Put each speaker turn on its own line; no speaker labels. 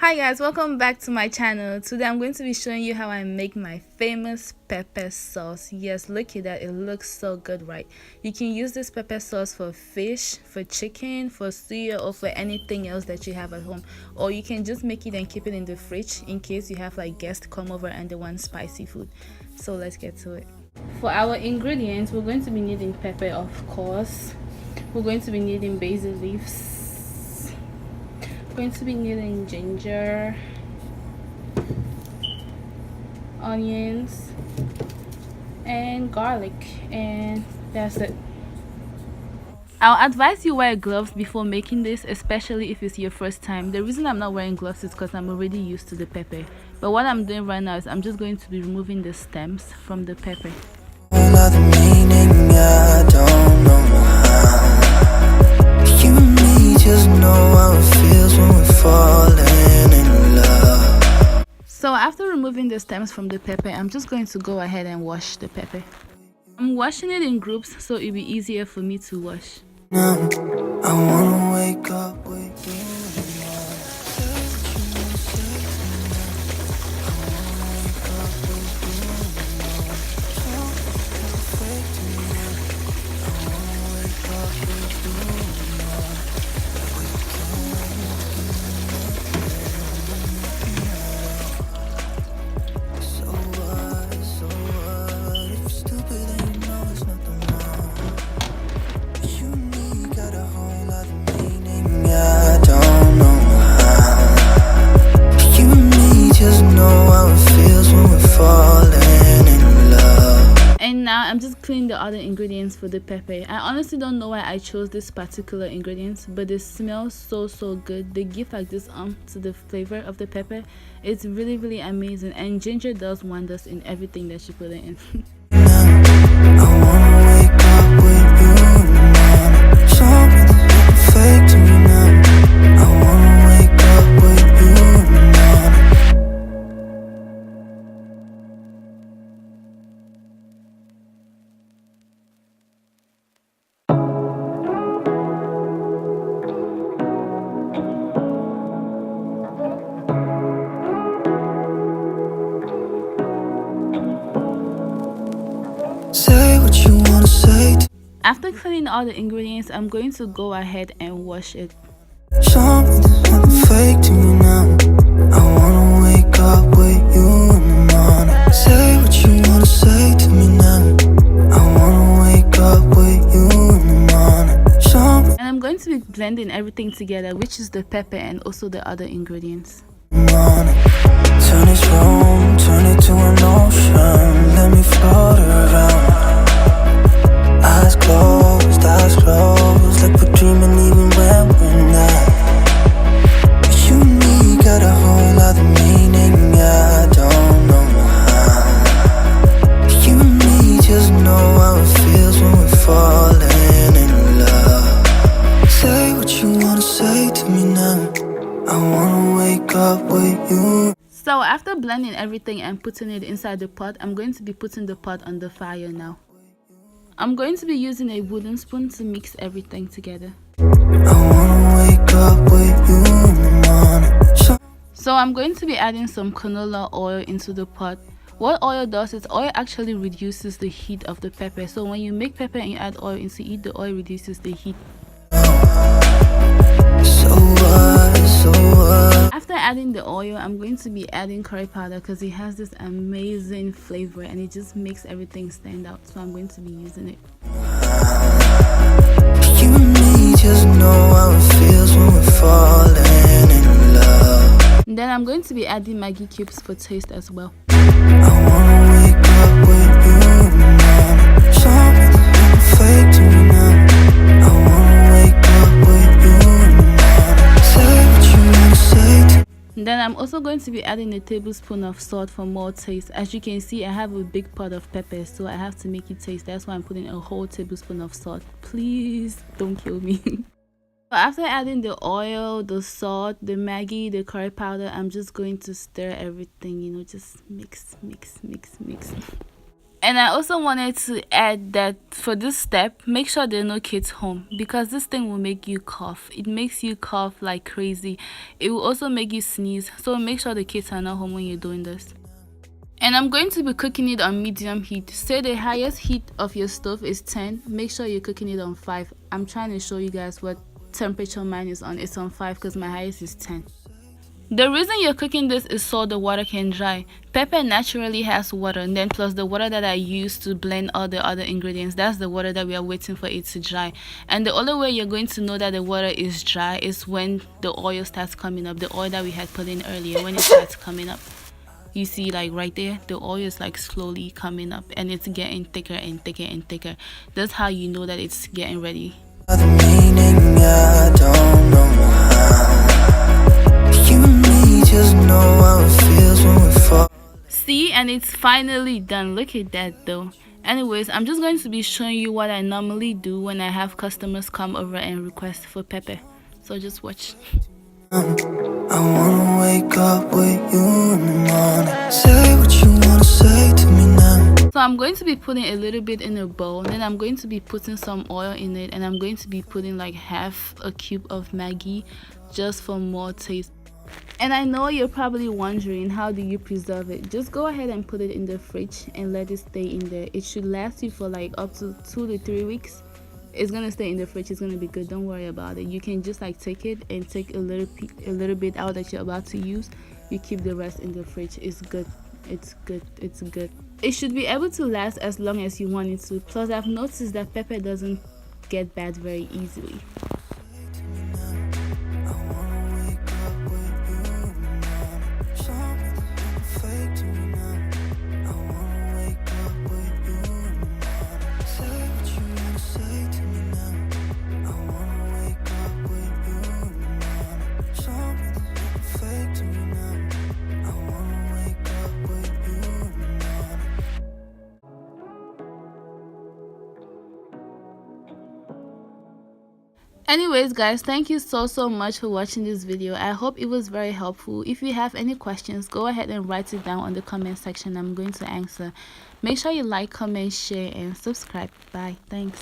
Hi guys, welcome back to my channel. Today I'm going to be showing you how I make my famous pepper sauce. Yes, look at that, it looks so good, right? You can use this pepper sauce for fish, for chicken, for stew, or for anything else that you have at home, or you can just make it and keep it in the fridge in case you have like guests come over and they want spicy food. So let's get to it. For our ingredients, we're going to be needing pepper, of course. We're going to be needing basil leaves, going to be needing ginger, onions, and garlic, and that's it. I'll advise you wear gloves before making this, especially if it's your first time. The reason I'm not wearing gloves is because I'm already used to the pepper. But what I'm doing right now is I'm just going to be removing the stems from the pepper. So after removing the stems from the pepper, I'm just going to go ahead and wash the pepper. I'm washing it in groups so it'll be easier for me to wash. I wanna wake up with you. Now I'm just cleaning the other ingredients for the pepper. I honestly don't know why I chose this particular ingredients, but they smell so good. They give like this to the flavor of the pepper. It's really amazing, and ginger does wonders in everything that you put it in. I wanna wake up with you, something fake to me now. I wanna wake up with you. Say what you wanna say. After cleaning all the ingredients, I'm going to go ahead and wash it. Something fake to me now. I wanna wake up with you in the morning. Say what you wanna say to me now. I wanna wake up with you in the morning. And I'm going to be blending everything together, which is the pepper and also the other ingredients. Turn this room, turn it to an ocean. Let me float around. Eyes closed, like we're dreaming even when we're not. You and me got a whole other meaning, I don't know how. You and me just know how it feels when we're falling in love. Say what you wanna say to me now. I wanna wake up with you. So after blending everything and putting it inside the pot, I'm going to be putting the pot on the fire now. I'm going to be using a wooden spoon to mix everything together. I wanna wake up with you in the morning. So I'm going to be adding some canola oil into the pot. What oil does is oil actually reduces the heat of the pepper. So when you make pepper and you add oil into it, the oil reduces the heat. After adding the oil, I'm going to be adding curry powder because it has this amazing flavor and it just makes everything stand out. So I'm going to be using it. You and me just know how it feels when we're falling in love. And then I'm going to be adding Maggi cubes for taste as well. I wanna wake up with you in the morning. Something fake to me now. I wanna wake up with you in the morning. Say what you wanna say. Then I'm also going to be adding a tablespoon of salt for more taste. As you can see, I have a big pot of pepper, so I have to make it taste. That's why I'm putting a whole tablespoon of salt. Please don't kill me. So after adding the oil, the salt, the Maggi, the curry powder, I'm just going to stir everything, just mix. And I also wanted to add that for this step, make sure there are no kids home, because this thing will make you cough. It makes you cough like crazy. It will also make you sneeze. So make sure the kids are not home when you're doing this. And I'm going to be cooking it on medium heat. Say the highest heat of your stove is 10. Make sure you're cooking it on 5. I'm trying to show you guys what temperature mine is on. It's on 5 because my highest is 10. The reason you're cooking this is so the water can dry. Pepper naturally has water, and then plus the water that I use to blend all the other ingredients, that's the water that we are waiting for it to dry. And the only way you're going to know that the water is dry is when the oil starts coming up, the oil that we had put in earlier, when it starts coming up. You see, like right there, the oil is like slowly coming up and it's getting thicker and thicker and thicker. That's how you know that it's getting ready. See, and it's finally done. Look at that though. Anyways, I'm just going to be showing you what I normally do when I have customers come over and request for pepper. So just watch. I wanna wake up with you in the morning. Say what you wanna say to me now. So I'm going to be putting a little bit in a bowl, then I'm going to be putting some oil in it, and I'm going to be putting like half a cube of Maggi just for more taste. And I know you're probably wondering, how do you preserve it? Just go ahead and put it in the fridge and let it stay in there. It should last you for like up to 2 to 3 weeks. It's gonna stay in the fridge. It's gonna be good. Don't worry about it. You can just like take it and take a little bit out that you're about to use. You keep the rest in the fridge. It's good. It's good. It's good. It should be able to last as long as you want it to. Plus, I've noticed that pepper doesn't get bad very easily. Anyways guys, thank you so much for watching this video. I hope it was very helpful. If you have any questions, go ahead and write it down on the comment section. I'm going to answer. Make sure you like, comment, share and subscribe. Bye. Thanks.